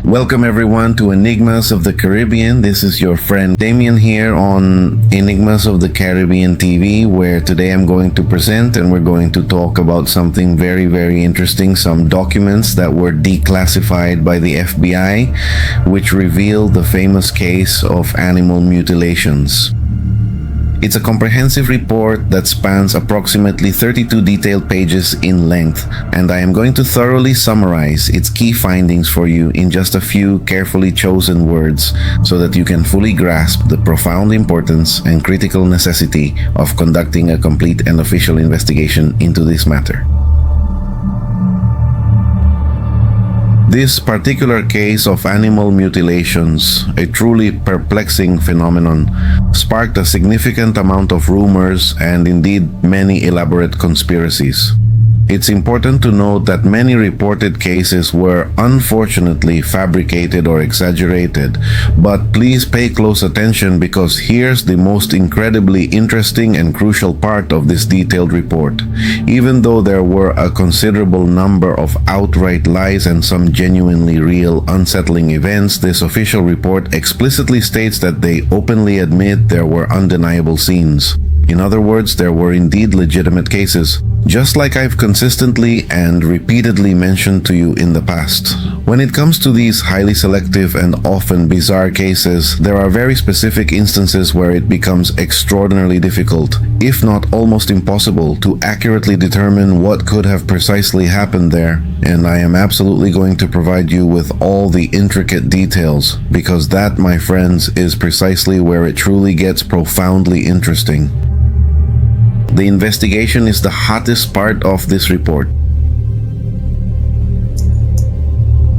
Welcome everyone to Enigmas of the Caribbean. This is your friend Damien here on Enigmas of the Caribbean TV, where today I'm going to present and we're going to talk about something very, very interesting, some documents that were declassified by the FBI, which revealed the famous case of animal mutilations. It's a comprehensive report that spans approximately 32 detailed pages in length, and I am going to thoroughly summarize its key findings for you in just a few carefully chosen words so that you can fully grasp the profound importance and critical necessity of conducting a complete and official investigation into this matter. This particular case of animal mutilations, a truly perplexing phenomenon, sparked a significant amount of rumors and indeed many elaborate conspiracies. It's important to note that many reported cases were unfortunately fabricated or exaggerated, but please pay close attention because here's the most incredibly interesting and crucial part of this detailed report. Even though there were a considerable number of outright lies and some genuinely real unsettling events, this official report explicitly states that they openly admit there were undeniable scenes. In other words, there were indeed legitimate cases, just like I've consistently and repeatedly mentioned to you in the past. When it comes to these highly selective and often bizarre cases, there are very specific instances where it becomes extraordinarily difficult, if not almost impossible, to accurately determine what could have precisely happened there, and I am absolutely going to provide you with all the intricate details, because that, my friends, is precisely where it truly gets profoundly interesting. The investigation is the hottest part of this report.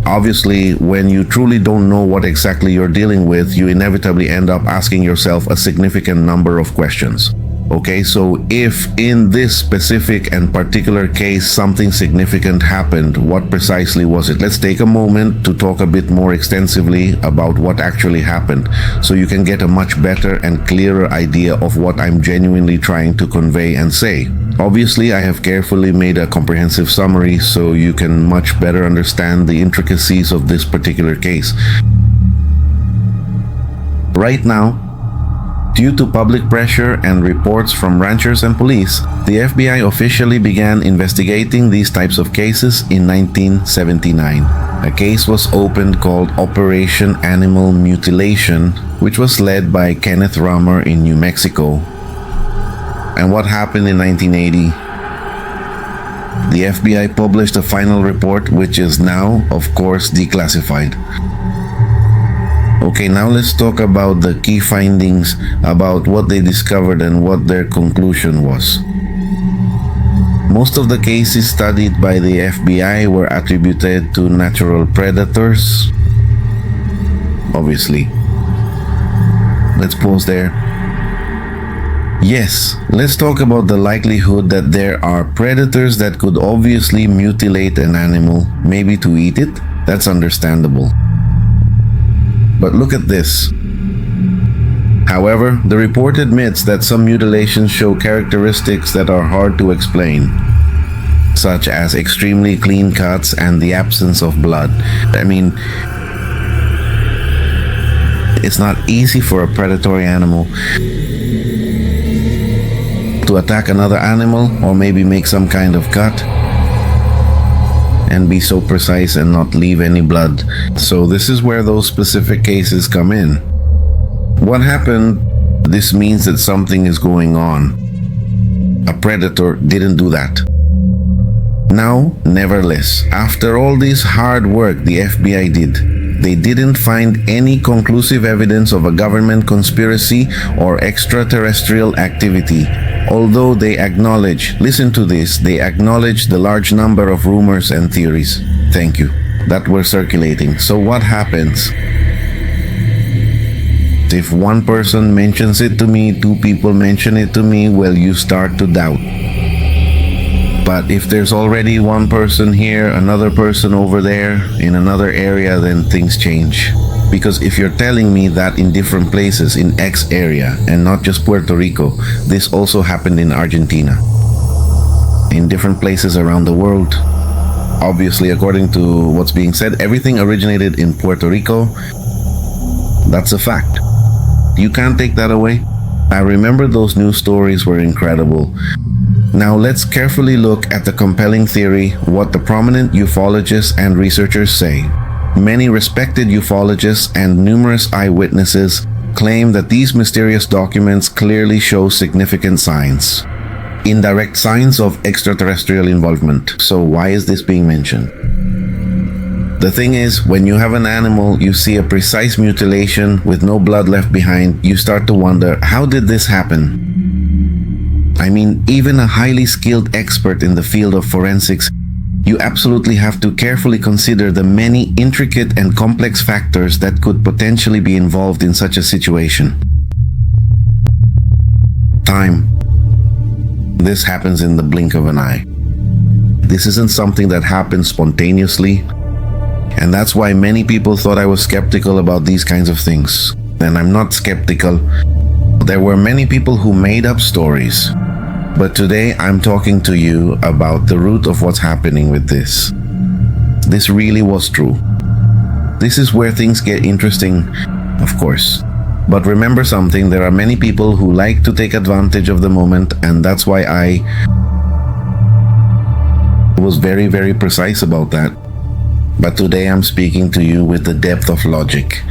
Obviously, when you truly don't know what exactly you're dealing with, you inevitably end up asking yourself a significant number of questions. Okay, so if in this specific and particular case something significant happened, what precisely was it? Let's take a moment to talk a bit more extensively about what actually happened so you can get a much better and clearer idea of what I'm genuinely trying to convey and say. Obviously, I have carefully made a comprehensive summary so you can much better understand the intricacies of this particular case. Right now, due to public pressure and reports from ranchers and police, the FBI officially began investigating these types of cases in 1979. A case was opened called Operation Animal Mutilation, which was led by Kenneth Romer in New Mexico. And what happened in 1980? The FBI published a final report, which is now, of course, declassified. Okay, now let's talk about the key findings about what they discovered and what their conclusion was. Most of the cases studied by the FBI were attributed to natural predators. Obviously. Let's pause there. Yes, let's talk about the likelihood that there are predators that could obviously mutilate an animal, maybe to eat it. That's understandable. But look at this. However, the report admits that some mutilations show characteristics that are hard to explain, such as extremely clean cuts and the absence of blood. I mean, it's not easy for a predatory animal to attack another animal or maybe make some kind of cut and be so precise and not leave any blood. So this is where those specific cases come in. What happened? This means that something is going on. A predator didn't do that. Now, nevertheless, after all this hard work the FBI did, they didn't find any conclusive evidence of a government conspiracy or extraterrestrial activity. Although they acknowledge, listen to this, they acknowledge the large number of rumors and theories, thank you, that were circulating. So what happens? If one person mentions it to me, two people mention it to me, well, you start to doubt. But if there's already one person here, another person over there, in another area, then things change. Because if you're telling me that in different places in X area, and not just Puerto Rico, this also happened in Argentina, in different places around the world, Obviously, according to what's being said, everything originated in Puerto Rico. That's a fact. You can't take that away. I remember those news stories were incredible. Now let's carefully look at the compelling theory, what the prominent ufologists and researchers say. Many respected ufologists and numerous eyewitnesses claim that these mysterious documents clearly show significant signs. Indirect signs of extraterrestrial involvement. So why is this being mentioned? The thing is, when you have an animal, you see a precise mutilation with no blood left behind, you start to wonder, how did this happen? I mean, even a highly skilled expert in the field of forensics, you absolutely have to carefully consider the many intricate and complex factors that could potentially be involved in such a situation. Time. This happens in the blink of an eye. This isn't something that happens spontaneously, and that's why many people thought I was skeptical about these kinds of things. And I'm not skeptical. There were many people who made up stories. But today I'm talking to you about the root of what's happening with this. This really was true. This is where things get interesting, of course. But remember something, there are many people who like to take advantage of the moment, and that's why I was very, very precise about that. But today I'm speaking to you with the depth of logic.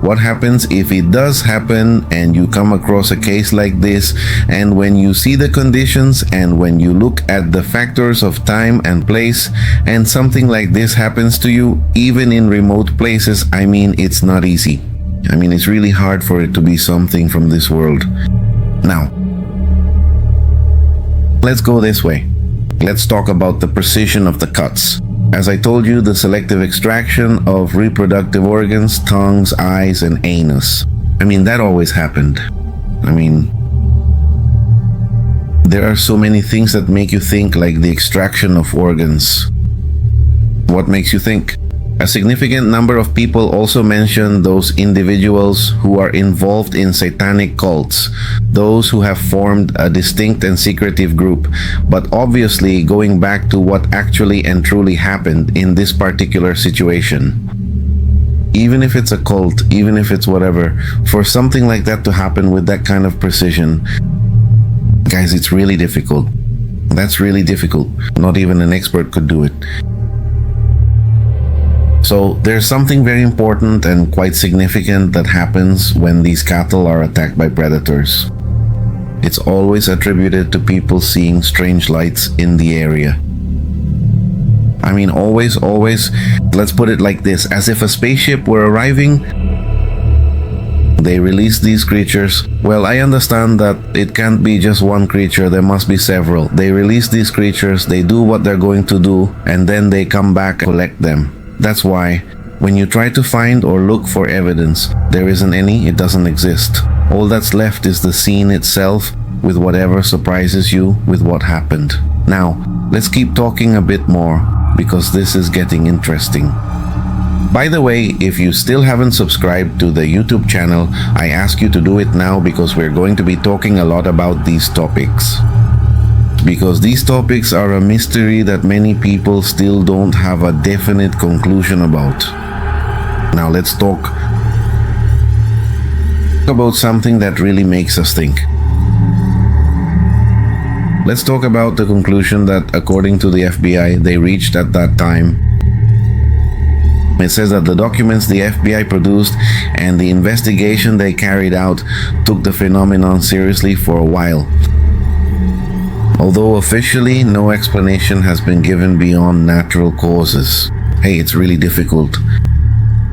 What happens if it does happen and you come across a case like this, and when you see the conditions and when you look at the factors of time and place, and something like this happens to you, even in remote places, I mean, it's not easy. I mean, it's really hard for it to be something from this world. Now, let's go this way. Let's talk about the precision of the cuts. As I told you, the selective extraction of reproductive organs, tongues, eyes, and anus. I mean, that always happened. I mean, there are so many things that make you think, like the extraction of organs. What makes you think? A significant number of people also mention those individuals who are involved in satanic cults, those who have formed a distinct and secretive group, but obviously going back to what actually and truly happened in this particular situation. Even if it's a cult, even if it's whatever, for something like that to happen with that kind of precision, guys, it's really difficult. That's really difficult. Not even an expert could do it. So there's something very important and quite significant that happens when these cattle are attacked by predators. It's always attributed to people seeing strange lights in the area. I mean, always, let's put it like this, as if a spaceship were arriving, they release these creatures. Well, I understand that it can't be just one creature, there must be several. They release these creatures, they do what they're going to do, and then they come back and collect them. That's why, when you try to find or look for evidence, there isn't any, it doesn't exist. All that's left is the scene itself, with whatever surprises you with what happened. Now, let's keep talking a bit more, because this is getting interesting. By the way, if you still haven't subscribed to the YouTube channel, I ask you to do it now, because we're going to be talking a lot about these topics. Because these topics are a mystery that many people still don't have a definite conclusion about. Now let's talk about something that really makes us think. Let's talk about the conclusion that, according to the FBI, they reached at that time. It says that the documents the FBI produced and the investigation they carried out took the phenomenon seriously for a while. Although officially no explanation has been given beyond natural causes. Hey, it's really difficult.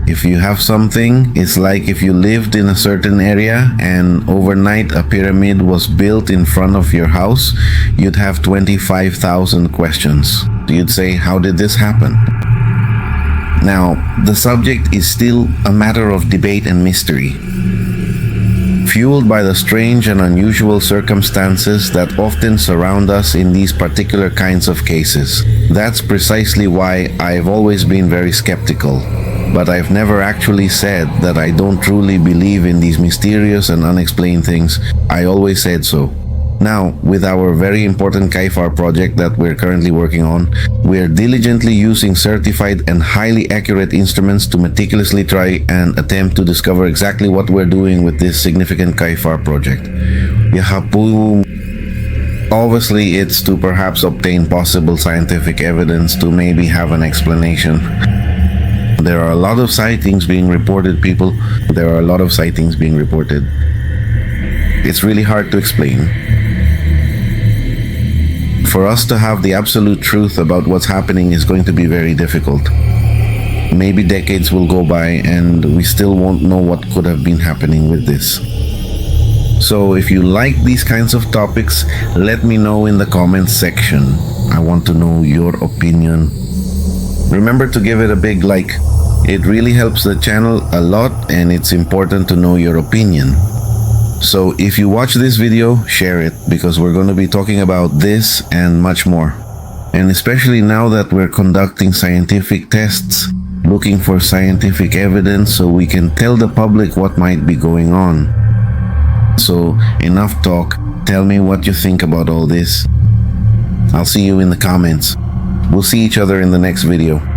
If you have something, it's like if you lived in a certain area and overnight a pyramid was built in front of your house, you'd have 25,000 questions. You'd say, how did this happen? Now, the subject is still a matter of debate and mystery, fueled by the strange and unusual circumstances that often surround us in these particular kinds of cases. That's precisely why I've always been very skeptical, but I've never actually said that I don't truly believe in these mysterious and unexplained things. I always said so. Now, with our very important KAIFAR project that we're currently working on, we are diligently using certified and highly accurate instruments to meticulously try and attempt to discover exactly what we're doing with this significant KAIFAR project. Obviously, it's to perhaps obtain possible scientific evidence to maybe have an explanation. There are a lot of sightings being reported, people. There are a lot of sightings being reported. It's really hard to explain. For us to have the absolute truth about what's happening is going to be very difficult. Maybe decades will go by and we still won't know what could have been happening with this. So if you like these kinds of topics, let me know in the comments section. I want to know your opinion. Remember to give it a big like. It really helps the channel a lot and it's important to know your opinion. So if you watch this video, share it because we're going to be talking about this and much more. And especially now that we're conducting scientific tests, looking for scientific evidence so we can tell the public what might be going on. So enough talk, tell me what you think about all this. I'll see you in the comments. We'll see each other in the next video.